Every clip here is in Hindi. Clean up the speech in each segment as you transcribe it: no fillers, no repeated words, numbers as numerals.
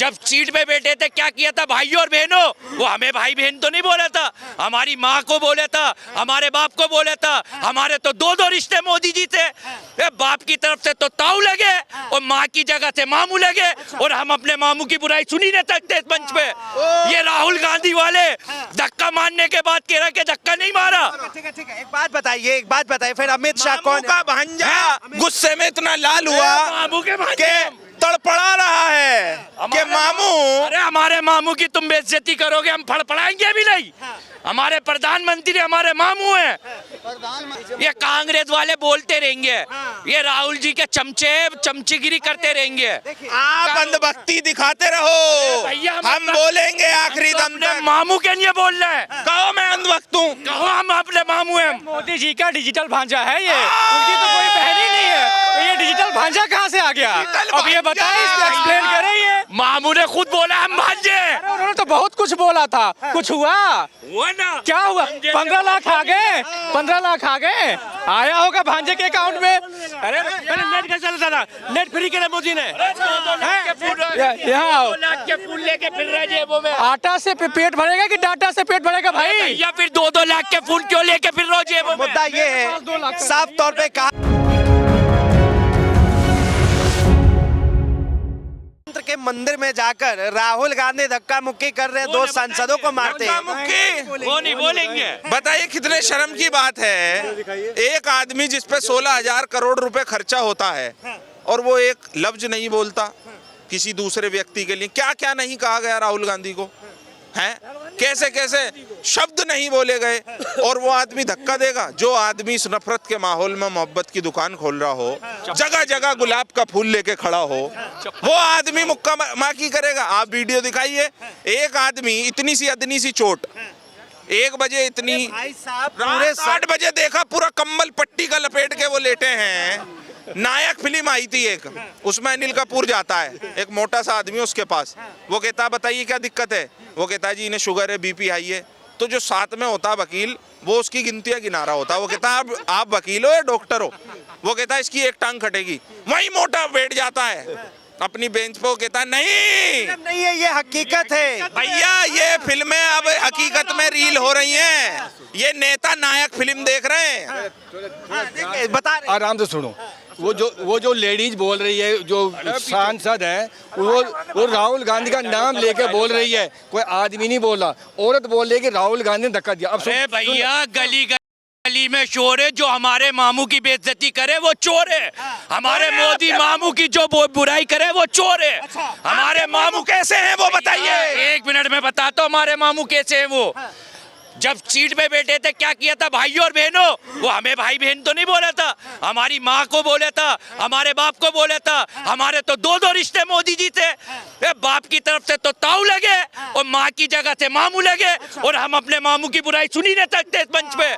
जब सीट पे बैठे थे क्या किया था भाइयों और बहनों, वो हमें भाई बहन तो नहीं बोला था, हमारी माँ को बोला था, हमारे बाप को बोला था। हमारे तो दो दो रिश्ते मोदी जी थे, बाप की तरफ से तो ताऊ लगे और माँ की जगह से मामू लगे, और हम अपने मामू की बुराई सुन ही नहीं सकते इस मंच पे। ये राहुल गांधी वाले धक्का मारने के बाद कह रहा कि धक्का नहीं मारा। ठीक है, एक बात बताइए, फिर अमित शाह मामू कौन का भांजा गुस्से में इतना लाल हुआ मामू के भांजे कि तड़पड़ा रहा है कि मामू। अरे हमारे मामू की तुम बेइज्जती करोगे, हम फड़फड़ाएंगे भी नहीं। हमारे प्रधानमंत्री हमारे मामू हैं। ये कांग्रेस वाले बोलते रहेंगे, ये राहुल जी के चमचेगिरी करते रहेंगे। आप अंधभक्ति दिखाते रहो, भैया हम बोलेंगे आखिरी दम तक। मामू के लिए बोल रहे हैं, कहो मैं अंधभक्त हूँ, कहो हम अपने मामू हैं। मोदी जी का डिजिटल भांजा है ये, उनकी तो कोई बहन ही नहीं है, तो ये डिजिटल भांजा कहाँ से आ गया? अब ये बताइए, इसको एक्सप्लेन करें। ये मामू ने खुद बोला हम भांजे। उन्होंने तो बहुत कुछ बोला था, कुछ हुआ? ना क्या हुआ? 15 लाख आ गए, 15 लाख आ गए, आया होगा भांजे के अकाउंट में। अरे नेट का चलता था, नेट फ्री के लिए मोदी ने यहाँ के फूल लेके फिर रहे जेबों में। आटा से पेट भरेगा कि डाटा से पेट भरेगा भाई? या फिर 2-2 लाख के फूल क्यों लेके फिर रहे जेबों में? मुद्दा ये है, साफ तौर पे कहा के मंदिर में जाकर राहुल गांधी धक्का मुक्की कर रहे दो सांसदों को मारते हैं। वो नहीं बोलेंगे। बताइए कितने शर्म की बात है, एक आदमी जिस पे 16,000 करोड़ रुपए खर्चा होता है और वो एक लफ्ज नहीं बोलता किसी दूसरे व्यक्ति के लिए। क्या क्या नहीं कहा गया राहुल गांधी को, हैं? कैसे कैसे शब्द नहीं बोले गए, और वो आदमी धक्का देगा। जो आदमी इस नफरत के माहौल में मोहब्बत की दुकान खोल रहा हो, जगह जगह गुलाब का फूल लेके खड़ा हो, वो आदमी मुक्का माकी करेगा। आप वीडियो दिखाइए, एक आदमी इतनी सी अदनी सी चोट, 1 बजे इतनी, भाई साहब पूरे 8 बजे देखा पूरा कम्बल पट्टी का लपेट के वो लेटे हैं। नायक फिल्म आई थी एक, उसमें अनिल कपूर जाता है, एक मोटा सा आदमी उसके पास, वो कहता बताइए क्या दिक्कत है, वो कहता है जी इन्हें शुगर है, बीपी हाई है। तो जो साथ में होता वकील, वो उसकी गिनतियां गिना रहा होता, वो कहता है आप वकील हो या डॉक्टर हो, वो कहता है इसकी एक टांग कटेगी। वही मोटा बैठ जाता है अपनी बेंच पे, वो कहता है नहीं है, ये हकीकत है भैया, ये फिल्में अब हकीकत में रील हो रही हैं, ये नेता नायक फिल्म देख रहे हैं। बता आराम से सुनो। वो जो लेडीज बोल रही है, जो सांसद है, वो राहुल गांधी का नाम लेके बोल रही है, कोई आदमी नहीं बोला, औरत बोल रही है कि राहुल गांधी ने धक्का दिया। अब अरे भैया गली में चोर है, जो हमारे मामू की बेइज्जती करे वो चोर है। हमारे मोदी मामू की जो बुराई करे वो चोर है। हमारे मामू कैसे हैं वो बताइए। 1 मिनट में बताता हूँ हमारे मामू कैसे हैं वो। जब सीट पे बैठे थे क्या किया था भाइयों और बहनों, वो हमें भाई बहन तो नहीं बोला था, हमारी माँ को बोला था, हमारे बाप को बोला था। हमारे तो दो दो रिश्ते मोदी जी थे, बाप की तरफ से तो ताऊ लगे और माँ की जगह से मामू लगे, और हम अपने मामू की बुराई सुन ही नहीं सकते इस मंच पे।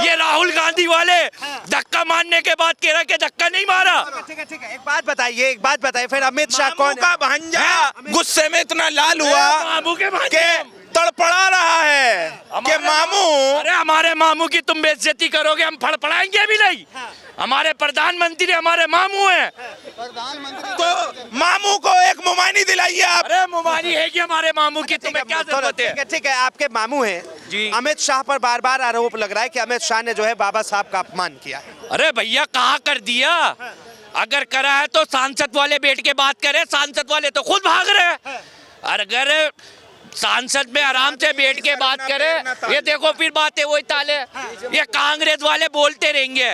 ये राहुल गांधी वाले धक्का मारने के बाद कह रहा कि धक्का नहीं मारा। ठीक है, एक बात बताइए, फिर अमित शाह मामू कौन का भांजा गुस्से में इतना लाल हुआ मामू के कि तड़पड़ा रहा है कि मामू। अरे हमारे मामू की तुम बेइज्जती करोगे, हम फड़फड़ाएंगे भी नहीं। हमारे प्रधानमंत्री हमारे मामू हैं। तो मामू को एक मुमानी दिलाइए आप। अरे मुमानी है कि हमारे मामू की तुम्हें क्या जरूरत है? ठीक है, आपके मामू हैं जी। अमित शाह पर बार बार आरोप लग रहा है कि अमित शाह ने जो है बाबा साहब का अपमान किया है। अरे भैया कहाँ कर दिया? अगर करा है तो सांसद वाले बैठ के बात करे, सांसद वाले तो खुद भाग रहे हैं। अगर सांसद में आराम से बैठ के बात करे, ये देखो फिर बातें वही ताले। ये कांग्रेस वाले बोलते रहेंगे,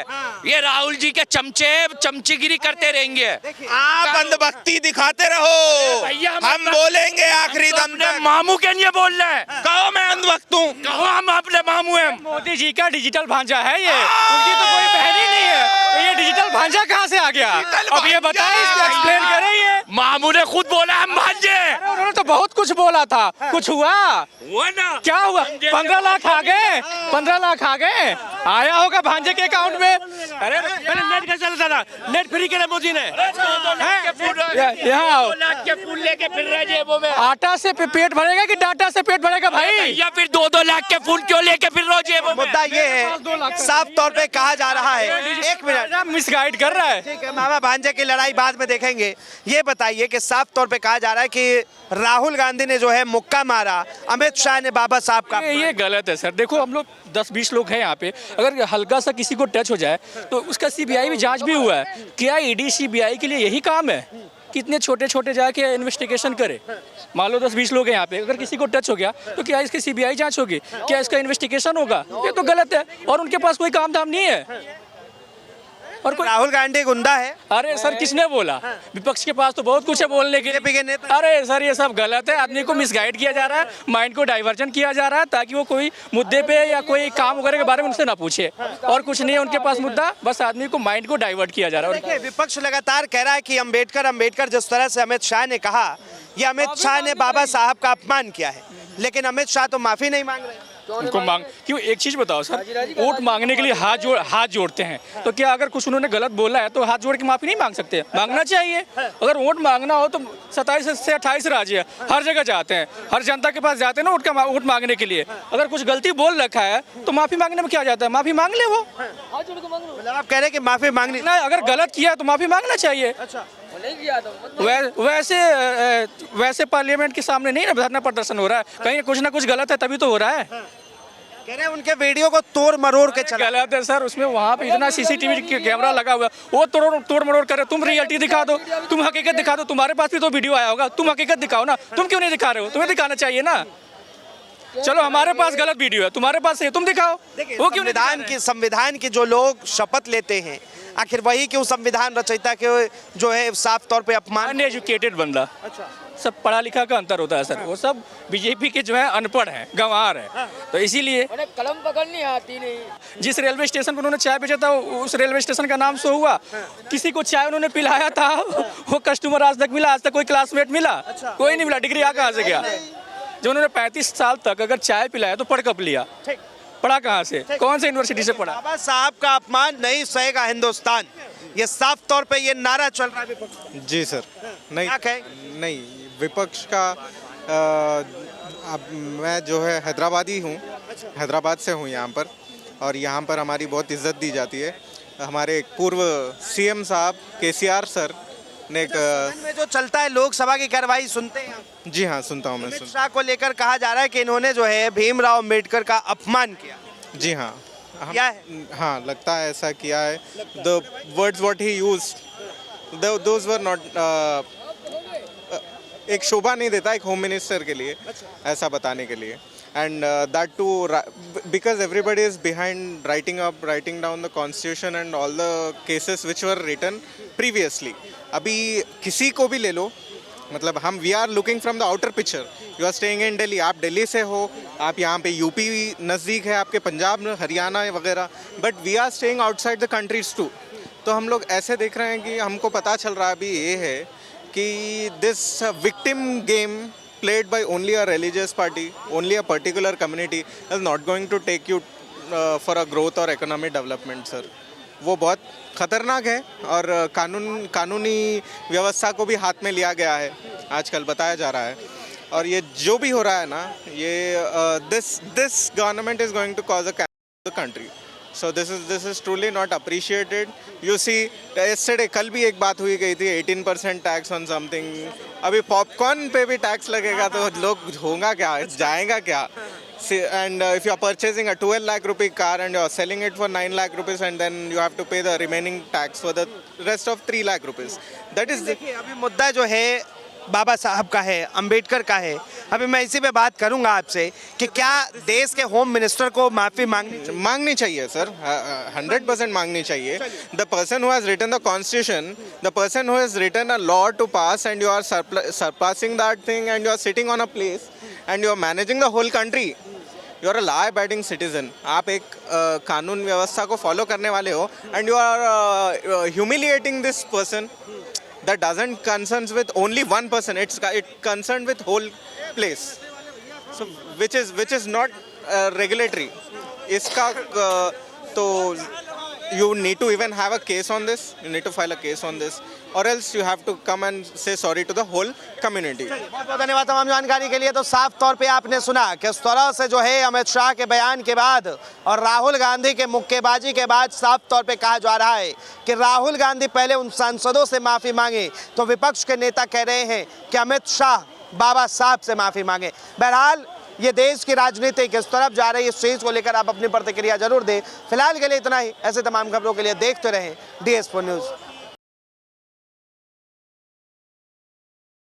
ये राहुल जी के चमचेगिरी करते रहेंगे। आप अंधभक्ति दिखाते रहो, भैया हम बोलेंगे आखिरी दम तक। मामू के लिए बोल रहे हैं, कहो मैं अंधभक्त हूँ, कहो हम अपने मामू हैं। मोदी जी का डिजिटल भांजा है ये, उनकी तो कोई बहन ही नहीं है, तो ये डिजिटल भांजा कहाँ से आ गया? अब ये बताइए, इसको एक्सप्लेन करें। ये मामू ने खुद बोला हम भांजे। उन्होंने तो बहुत कुछ बोला था, कुछ हुआ? हुआ ना, क्या हुआ? 15 लाख आ गए, 15 लाख आ गए, आया होगा भांजे के अकाउंट में। अरे पहले नेट कैसे चलता था? नेट फ्री करे मोदी ने। यहाँ आओ। 2 लाख के फूल लेके फिर रहे जेबों में। आटा से पेट भरेगा कि डाटा से पेट भरेगा भाई? या फिर 2-2 लाख के फूल क्यों लेके फिर रहे हो जेबों में? मुद्दा ये है, साफ तौर पे कहा जा रहा है, एक मिनट, मिसगाइड कर रहा है। ठीक है, मामा भांजे की लड़ाई बाद में देखेंगे। ये बताइए कि साफ तौर पे कहा जा रहा है कि राहुल गांधी ने जो है मुक्का मारा, अमित शाह ने बाबा साहब का। ये गलत है सर। देखो हम लोग 10-20 लोग हैं यहाँ पे, अगर हल्का सा किसी को टच हो जाए तो उसका सीबीआई में जांच भी हुआ है। क्या ईडी सीबीआई के लिए यही काम है? कितने छोटे छोटे जाके इन्वेस्टिगेशन करे? मान लो 10-20 लोग हैं यहाँ पे, अगर किसी को टच हो गया तो क्या इसकी सीबीआई जांच होगी? क्या इसका इन्वेस्टिगेशन होगा? ये तो गलत है, और उनके पास कोई काम धाम नहीं है। और कोई राहुल गांधी गुंडा है? अरे सर किसने बोला? विपक्ष के पास तो बहुत कुछ है बोलने के बीजेपी के लिए। नेता। अरे सर ये सब गलत है, आदमी को मिसगाइड किया जा रहा है, माइंड को डाइवर्जन किया जा रहा है ताकि वो कोई मुद्दे पे या कोई काम वगैरह के बारे में उनसे ना पूछे, और कुछ नहीं है उनके पास मुद्दा, बस आदमी को माइंड को डाइवर्ट किया जा रहा है। देखिए, विपक्ष लगातार कह रहा है कि अम्बेडकर जिस तरह से अमित शाह ने कहा, ये अमित शाह ने बाबा साहब का अपमान किया है, लेकिन अमित शाह तो माफी नहीं मांग रहे। उनको मांग क्यों? एक चीज बताओ सर, वोट मांगने के लिए हाथ जोड़ते हैं, तो क्या अगर कुछ उन्होंने गलत बोला है तो हाथ जोड़ के माफी नहीं मांग सकते? मांगना चाहिए। अगर वोट मांगना हो तो 27 से 28 राज्य हर जगह जाते हैं, हर जनता के पास जाते हैं ना वोट मांगने के लिए। अगर कुछ गलती बोल रखा है तो माफी मांगने में क्या जाता है? माफी मांग ले वो। मतलब आप कह रहे हैं कि माफी मांगनी ना, अगर गलत किया तो माफी मांगना चाहिए। वैसे पार्लियामेंट के सामने नहीं ना धरना प्रदर्शन हो रहा है, कहीं कुछ ना कुछ गलत है तभी तो हो रहा है। कह रहे हैं उनके वीडियो को तोड़ मरोड़ के चला। गलत है सर, उसमें वहाँ पे इतना सीसीटीवी कैमरा लगा हुआ है, वो तोड़ मरोड़ करे। तुम रियलिटी दिखा दो, तुम हकीकत दिखा दो, तुम्हारे पास भी तो वीडियो आया होगा, तुम हकीकत दिखाओ ना। तुम क्यों नहीं दिखा रहे हो? तुम्हें दिखाना चाहिए ना। चलो हमारे पास गलत वीडियो है, तुम्हारे पास है, तुम दिखाओ। वो क्यों संविधान की जो लोग शपथ लेते हैं, आखिर वही क्यों संविधान रचयिता के जो है साफ तौर पे अपमान? अनएजुकेटेड बंदा। सब पढ़ा लिखा का अंतर होता है सर, वो सब बीजेपी के जो है अनपढ़ हैं, गंवार हैं, तो इसीलिए कलम पकड़नी आती नहीं। जिस रेलवे स्टेशन पर उन्होंने चाय बेचा था उस रेलवे स्टेशन का नाम शो हुआ, किसी को चाय उन्होंने पिलाया था, वो कस्टमर आज तक मिला? आज तक कोई क्लासमेट मिला? कोई नहीं मिला। डिग्री आ कहाँ से गया? जो उन्होंने 35 साल तक अगर चाय पिलाया तो पढ़ कब लिया? पढ़ा कहाँ से? कौन से यूनिवर्सिटी से पढ़ा? बाबा साहब का अपमान नहीं सहेगा हिंदुस्तान, ये साफ तौर पे ये नारा चल रहा है विपक्ष। जी सर, नहीं क्या कहें? नहीं, विपक्ष का अब मैं जो है हैदराबादी हूँ, हैदराबाद से हूँ यहाँ पर, और यहाँ पर हमारी बहुत इज्जत दी जाती है। हमारे पूर्व सीएम साहब केसीआर सर ने एक में जो चलता है लोकसभा की कार्रवाई सुनते हैं आप? जी हाँ, सुनता हूँ मैं। अमित शाह को लेकर कहा जा रहा है कि इन्होंने जो है भीमराव अम्बेडकर का अपमान किया। जी हाँ, क्या है? हाँ, लगता है ऐसा किया है। The words what he used those were not, एक शोभा नहीं देता एक होम मिनिस्टर के लिए ऐसा बताने के लिए। And that too because everybody is behind writing down the constitution and all the cases which were written previously. अभी किसी को भी ले लो, मतलब हम we are looking from the outer picture. You are staying in Delhi, आप दिल्ली से हो, आप यहाँ पे यूपी नज़दीक है आपके, पंजाब हरियाणा वगैरह, but we are staying outside the countries too. तो हम लोग ऐसे देख रहे हैं कि हमको पता चल रहा है अभी ये है कि this victim game played by only a religious party, only a particular community is not going to take you for a growth or economic development, sir. वो बहुत ख़तरनाक है, और कानूनी व्यवस्था को भी हाथ में लिया गया है आजकल बताया जा रहा है। और ये जो भी हो रहा है ना, ये this government is going to cause a chaos to the country. So this is truly not appreciated. You see, yesterday कल भी एक बात हुई गई थी 18% टैक्स on something. अभी पॉपकॉर्न पे भी टैक्स लगेगा तो लोग होगा क्या, जाएगा क्या? See, and if you are purchasing a 12 lakh rupee car and you are selling it for 9 lakh rupees, and then you have to pay the remaining tax for the rest of 3 lakh rupees. That is देखिए, अभी मुद्दा जो है बाबा साहब का है, अंबेडकर का है। अभी मैं इसी पे बात करूंगा आपसे कि क्या देश के होम मिनिस्टर को माफी मांगनी चाहिए सर, 100% मांगनी चाहिए। The person who has written the constitution, the person who has written a law to pass, and you are surpassing that thing, and you are sitting on a place and you are managing the whole country. You are a law abiding citizen, आप एक कानून व्यवस्था को फॉलो करने वाले हो, and you are humiliating this person. that doesn't concerns with only one person. It concerned with whole place. So which is not regulatory. इसका तो you need to even have a case on this. You need to file a case on this, or else you have to come and say sorry to the whole community. बहुत बहुत धन्यवाद तमाम जानकारी के लिए। तो साफ तौर पे आपने सुना कि इस तरह से जो है अमित शाह के बयान के बाद और राहुल गांधी के मुक्केबाजी के बाद साफ तौर पे कहा जा रहा है कि राहुल गांधी पहले उन सांसदों से माफ़ी मांगे, तो विपक्ष के नेता कह रहे हैं कि अमित शाह बाबा साहब से माफ़ी मांगे। बहरहाल ये देश की राजनीति किस तरफ जा रही है, इस चीज़ को लेकर आप अपनी प्रतिक्रिया जरूर दें। फिलहाल के लिए इतना ही। ऐसे तमाम खबरों के लिए देखते रहें DS4 न्यूज़।